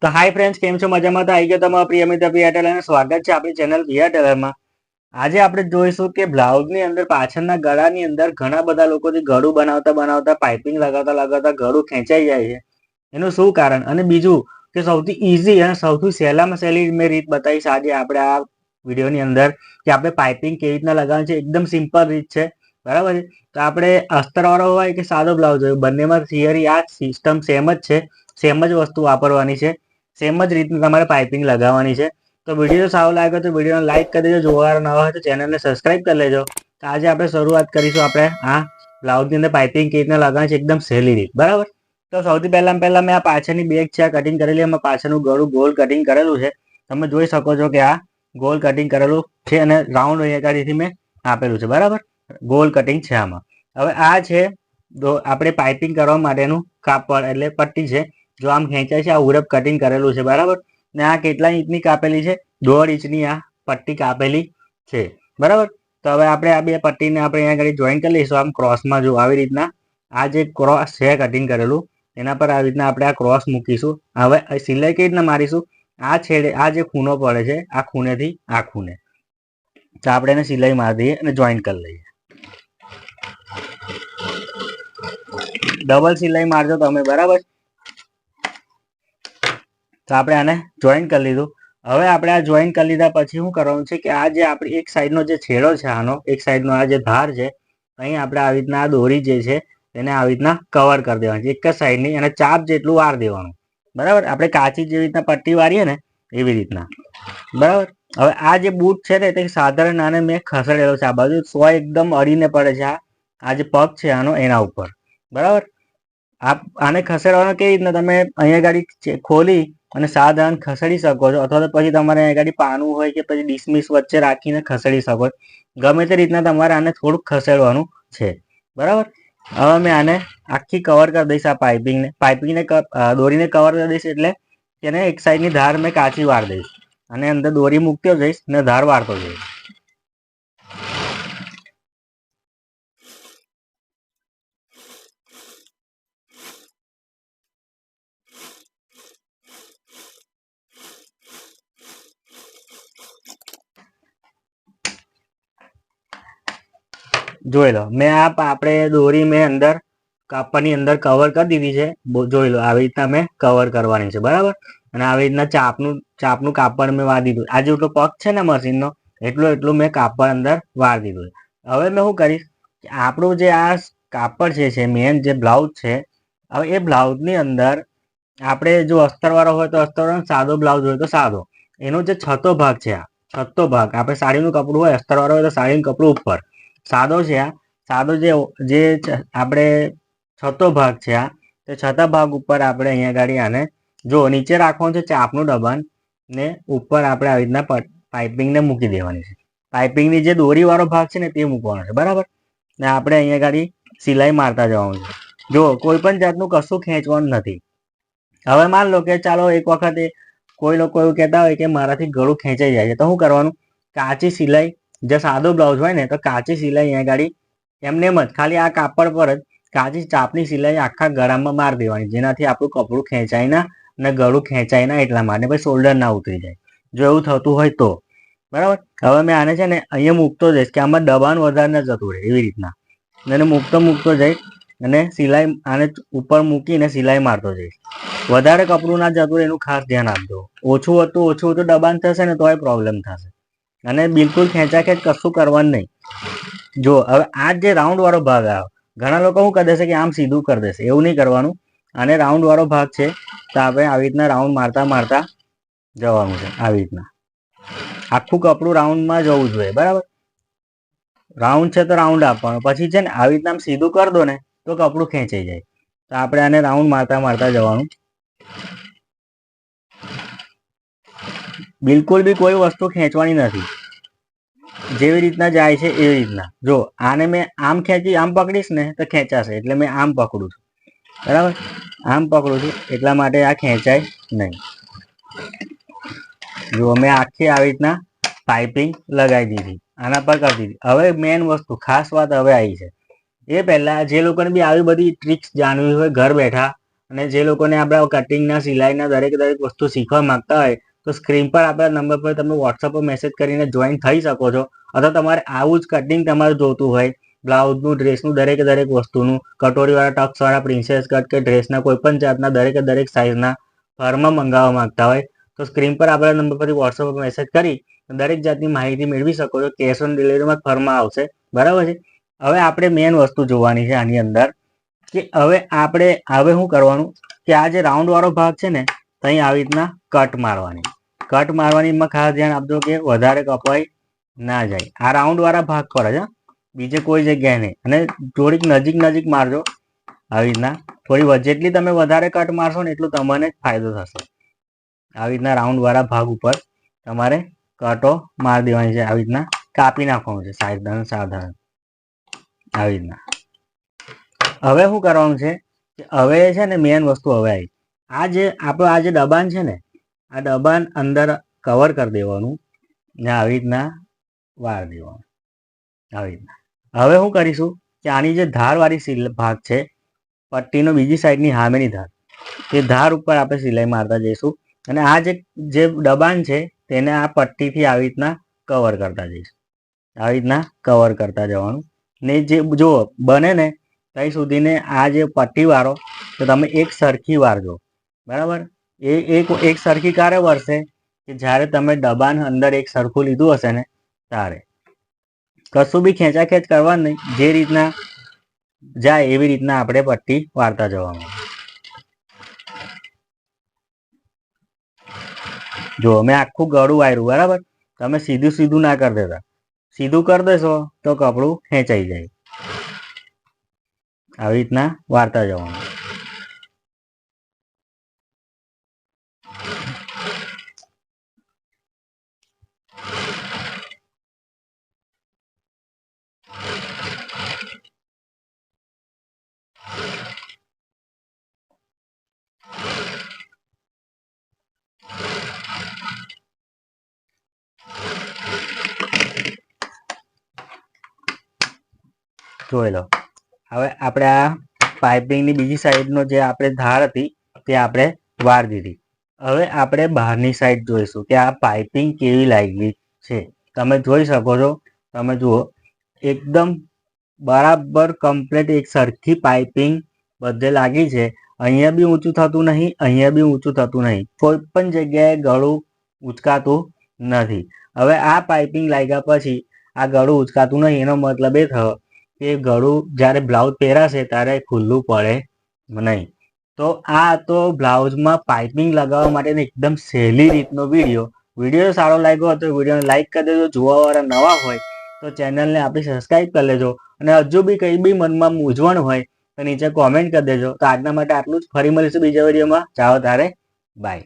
તો hi friends, કેમ છો? મજામાં? તો આવી ગયો તમારા પ્રિય મિત્ર પ્રિયા ટેલર અને સ્વાગત છે આપણી ચેનલ પ્રિયા ટેલરમાં. આજે આપણે જોઈશું કે બ્લાઉઝની અંદર પાછળના ગળાની અંદર ઘણા બધા લોકોથી ગળું બનાવતા બનાવતા પાઇપિંગ લગાવતા લગાવતા ગળું ખેંચાઈ જાય છે. એનું શું કારણ? અને બીજું કે સૌથી ઇઝી અને સૌથી સહેલામાં સહેલી મેં રીત બતાવીશ આજે આપણે આ વિડીયોની અંદર કે આપણે પાઇપિંગ કેવી રીતના લગાવવાની છે. એકદમ સિમ્પલ રીત છે, બરાબર છે. તો આપણે અસ્તરવાળો હોય કે સાદો બ્લાઉઝ હોય, બંનેમાં થિયરી આ સિસ્ટમ સેમ જ છે, સેમ જ વસ્તુ વાપરવાની છે, સેમ જ રીતનું તમારે પાઇપિંગ લગાવવાની છે. તો વિડીયો સારો લાગ્યો તો વિડીયોને લાઇક કરી દેજો, જોવા ન હોય તો ચેનલને સબસ્ક્રાઇબ કરી લેજો. તો આજે આપણે શરૂઆત કરીશું આપણે આ બ્લાઉઝની અંદર પાઇપિંગ કેવી રીતના લગાવવાની છે, એકદમ સહેલી રીત, બરાબર. તો સૌથી પહેલાં મેં આ પાછળની બેગ છે આ કટિંગ કરેલી, એમાં પાછળનું ગળું ગોલ કટિંગ કરેલું છે. તમે જોઈ શકો છો કે આ ગોલ કટિંગ કરેલું છે અને રાઉન્ડ અહીંયાથી મેં આપેલું છે, બરાબર. ગોલ કટિંગ છે આમાં. હવે આ છે આપણે પાઇપિંગ કરવા માટેનું કાપડ એટલે પટ્ટી છે. જો આમ ખેંચાય છે, આ ઉરપ કટિંગ કરેલું છે, બરાબર. ને આ કેટલા ઇંચની કાપેલી છે? 1.5 ઇંચની આ પટ્ટી કાપેલી છે, બરાબર. તો હવે આપણે આ બે પટ્ટીને આપણે અહીંયા આગળ જોઈન કરી લઈશું. આમ ક્રોસમાં જો આવી રીતના આ જે ક્રોસ છે કટિંગ કરેલું એના પર આવી રીતના આપણે આ ક્રોસ મૂકીશું. હવે સિલાઈ કેવી રીતના મારીશું? આ છેડે આ જે ખૂણો પડે છે આ ખૂણેથી આ ખૂણે, તો આપણે એને સિલાઈ મારી દઈએ અને જોઈન કરી લઈએ. ડબલ સિલાઈ મારજો તમે, બરાબર. તો આપણે આને જોઈન કરી લીધું. હવે આપણે આ જોઈન કરી લીધા પછી શું કરવાનું છે કે આ જે આપણી એક સાઈડનો જે છેડો છે, આનો એક સાઈડનો આ જે ધાર છે, અહીં આપણે આવી રીતના આ દોરી જે છે તેને આવી રીતના કવર કરી દેવાની છે, એક જ સાઈડની, અને ચાપ જેટલું વાર દેવાનું, બરાબર. આપણે કાચી જેવી રીતના પટ્ટી વારીએ ને એવી રીતના, બરાબર. હવે આ જે બૂટ છે ને તે સાધારણ આને મેં ખસેડેલો છે આ બાજુ, સો એકદમ અડીને પડે છે આ જે પગ છે આનો એના ઉપર, બરાબર. આને ખસેડવાનો કેવી રીતના? તમે અહીંયા ગાડી ખોલી અને સાધારણ ખસેડી શકો છો, અથવા તો પછી તમારે અહીંયા ગાડી પાનું હોય કે પછી ડિસમિસ વચ્ચે રાખીને ખસેડી શકો છો. ગમે તે રીતના તમારે આને થોડુંક ખસેડવાનું છે, બરાબર. હવે મેં આને આખી કવર કરી દઈશ આ પાઇપિંગને દોરીને કવર કરી દઈશ, એટલે તેને એક સાઈડની ધાર મેં કાચી વાર દઈશ અને અંદર દોરી મૂકતો જઈશ ને ધાર વાળતો જઈશ. જોઈ લો, મેં આપણે દોરી મેં અંદર કાપડની અંદર કવર કરી દીધી છે. જોઈ લો, આવી રીતના મેં કવર કરવાની છે, બરાબર. અને આવી રીતના ચાપનું કાપડ મેં વાર દીધું. આ જેટલો પગ છે ને મશીનનો એટલું મેં કાપડ અંદર વાર દીધું. હવે મેં શું કરીશ કે આપણું જે આ કાપડ છે મેન જે બ્લાઉઝ છે, હવે એ બ્લાઉઝની અંદર આપણે જો અસ્તરવાળો હોય તો અસ્તરવાળો, સાદો બ્લાઉઝ હોય તો સાદો, એનો જે છતો ભાગ છે, આ છતો ભાગ આપણે સાડીનું કપડું હોય, અસ્તરવાળો હોય તો સાડીનું કપડું ઉપર, સાદો છે આ સાદો જે આપણે છતો ભાગ છે આ, તે છતા ભાગ ઉપર આપણે અહીંયા ગાડી આને જો નીચે રાખવાનું છે ચાપનું દબાણ, ને ઉપર આપણે આવી રીતના પાઇપિંગને મૂકી દેવાની છે. પાઇપિંગની જે દોરીવાળો ભાગ છે ને તે મૂકવાનો છે, બરાબર. ને આપણે અહીંયા ગાડી સિલાઈ મારતા જવાનું છે. જો કોઈ પણ જાતનું કશું ખેંચવાનું નથી. હવે માન લો કે ચાલો એક વખતે કોઈ લોકો એવું કહેતા હોય કે મારાથી ગળું ખેંચાઈ જાય છે, તો શું કરવાનું? કાચી સિલાઈ, જે સાદો બ્લાઉઝ હોય ને તો કાચી સિલાઈ અહીંયા ગાડી એમને જ ખાલી આ કાપડ પર જ કાચી ચાપની સિલાઈ આખા ગળામાં મારી દેવાની, જેનાથી આપણું કપડું ખેંચાય ના અને ગળું ખેંચાય ના, એટલા માટે પછી શોલ્ડર ના ઉતરી જાય, જો એવું થતું હોય તો, બરાબર. હવે મેં આને છે ને અહીંયા મૂકતો જઈશ કે આમાં દબાણ વધારે ન જતું રહે, એવી રીતના એને મૂકતો જઈશ અને સિલાઈ આને ઉપર મૂકીને સિલાઈ મારતો જઈશ. વધારે કપડું ના જતું એનું ખાસ ધ્યાન આપજો. ઓછું દબાણ થશે ને તોય પ્રોબ્લેમ થશે, અને બિલકુલ ખેંચાખેંચ કશું કરવાનું નહીં. જો હવે આ જે રાઉન્ડ વાળો ભાગ આવ્યો, ઘણા લોકો શું કરી દેશે કે આમ સીધું કરી દેશે, એવું નહીં કરવાનું. આને રાઉન્ડ વાળો ભાગ છે તો આપણે આવી રીતના રાઉન્ડ મારતા જવાનું છે. આવી રીતના આખું કપડું રાઉન્ડમાં જવું જોઈએ, બરાબર. રાઉન્ડ છે તો રાઉન્ડ આપવાનો, પછી છે ને આવી રીતના આમ સીધું કરી દો ને તો કપડું ખેંચાઈ જાય. તો આપણે આને રાઉન્ડ મારતા જવાનું. બિલકુલ બી કોઈ વસ્તુ ખેંચવાની નથી, જેવી રીતના જાય છે એવી રીતના. જો આને મેં આમ પકડીશ ને તો ખેંચાશે, એટલે મેં આમ પકડું છું, બરાબર. આમ પકડું છું એટલા માટે આ ખેંચાય નહીં. જો મેં આખી આવી રીતના પાઇપિંગ લગાવી દીધી, આના પર કરી દીધી. હવે મેન વસ્તુ ખાસ વાત હવે આવી છે, એ પહેલા જે લોકોને બી આવી બધી ટ્રિક્સ જાણવી હોય ઘર બેઠા અને જે લોકોને આપણા કટિંગના સિલાઈના દરેક વસ્તુ શીખવા માંગતા હોય તો સ્ક્રીન પર આપણા નંબર પર તમે વોટ્સઅપ પર મેસેજ કરીને જોઈન થઈ શકો છો. અથવા તમારે આવું જ કટિંગ તમારે જોતું હોય બ્લાઉઝનું, ડ્રેસનું, દરેક વસ્તુનું, કટોરીવાળા, ટક્સવાળા, પ્રિન્સેસ કટ કે ડ્રેસના કોઈ પણ જાતના દરેક સાઇઝના ફરમાં મંગાવવા માંગતા હોય તો સ્ક્રીન પર આપણા નંબર પરથી વોટ્સઅપ પર મેસેજ કરી દરેક જાતની માહિતી મેળવી શકો છો. કેશ ઓન ડિલિવરીમાં ફરમાં આવશે. બરાબર છે. હવે આપણે મેઇન વસ્તુ જોવાની છે આની અંદર કે હવે શું કરવાનું કે આ જે રાઉન્ડ વાળો ભાગ છે ને ત્યાં આવી રીતના કટ મારવાની એમાં ખાસ ધ્યાન આપજો કે વધારે કપાઈ ના જાય. આ રાઉન્ડ વાળા ભાગ પર જ, બીજે કોઈ જગ્યાએ નહીં. અને થોડીક નજીક મારજો આવી રીતના. થોડી જેટલી તમે વધારે કટ મારશો ને એટલું તમને ફાયદો થશે. આવી રીતના રાઉન્ડ વાળા ભાગ ઉપર તમારે કટો મારી દેવાની છે. આવી રીતના કાપી નાખવાનું છે સાધારણ આવી રીતના. હવે શું કરવાનું છે કે હવે છે ને મેઇન વસ્તુ હવે આવી આ જે દબાણ છે ને આ દબાણ અંદર કવર કરી દેવાનું ને આવી રીતના વાર દેવાનું આવી રીતના. હવે શું કરીશું કે આની જે ધારવાળી ભાગ છે પટ્ટીનો બીજી સાઈડની સામેની ધાર તે ધાર ઉપર આપણે સિલાઈ મારતા જઈશું અને આ જે દબાણ છે તેને આ પટ્ટીથી આવી રીતના કવર કરતા જઈશું. આવી રીતના કવર કરતા જવાનું ને જે જો બને ને ત્યાં સુધીને આ જે પટ્ટી વાળો તો તમે એક સરખી વારજો. બરાબર. એક સરખી ક્યારે વરસે કે જ્યારે તમે દબાણ અંદર એક સરખું લીધું હશે ને ત્યારે. કશું બી ખેંચાખેંચ કરવાનું નહીં. જે રીતના જાય એવી રીતના આપણે પટ્ટી વારતા જવાનું. જો મેં આખું ગળું વાર્યું. બરાબર. તમે સીધું ના કરી દેતા. સીધું કરી દેશો તો કપડું ખેંચાઈ જાય. આવી રીતના વારતા જવાનું. જોઈ લો. હવે આપણે આ પાઇપિંગની બીજી સાઈડનો જે આપણે ધાર હતી તે આપણે વાર દીધી. હવે આપણે બહારની સાઈડ જોઈશું કે આ પાઇપિંગ કેવી લાગી છે. તમે જોઈ શકો છો. તમે જુઓ એકદમ બરાબર કમ્પ્લીટ એક સરખી પાઇપિંગ બધે લાગી છે. અહીંયા બી ઊંચું થતું નહીં, અહીંયા બી ઊંચું થતું નહીં. કોઈ પણ જગ્યાએ ગળું ઉચકાતું નથી. હવે આ પાઇપિંગ લાગ્યા પછી આ ગળું ઉચકાતું નહીં એનો મતલબ એ થયો કે ગળું જ્યારે બ્લાઉઝ પહેરાશે ત્યારે ખુલ્લું પડે નહીં. તો આ તો બ્લાઉઝમાં પાઇપિંગ લગાવવા માટેનો એકદમ સહેલી રીતનો વિડીયો સારો લાગ્યો હોય તો વિડીયોને લાઇક કરી દેજો. જોવાવાળા નવા હોય તો ચેનલને આપણી સબસ્ક્રાઈબ કરી લેજો. અને હજુ બી કંઈ બી મનમાં મૂંઝવણ હોય તો નીચે કોમેન્ટ કરી દેજો. તો આજના માટે આટલું જ. ફરી મળીશું બીજા વિડીયોમાં. ચાલો તારે બાય.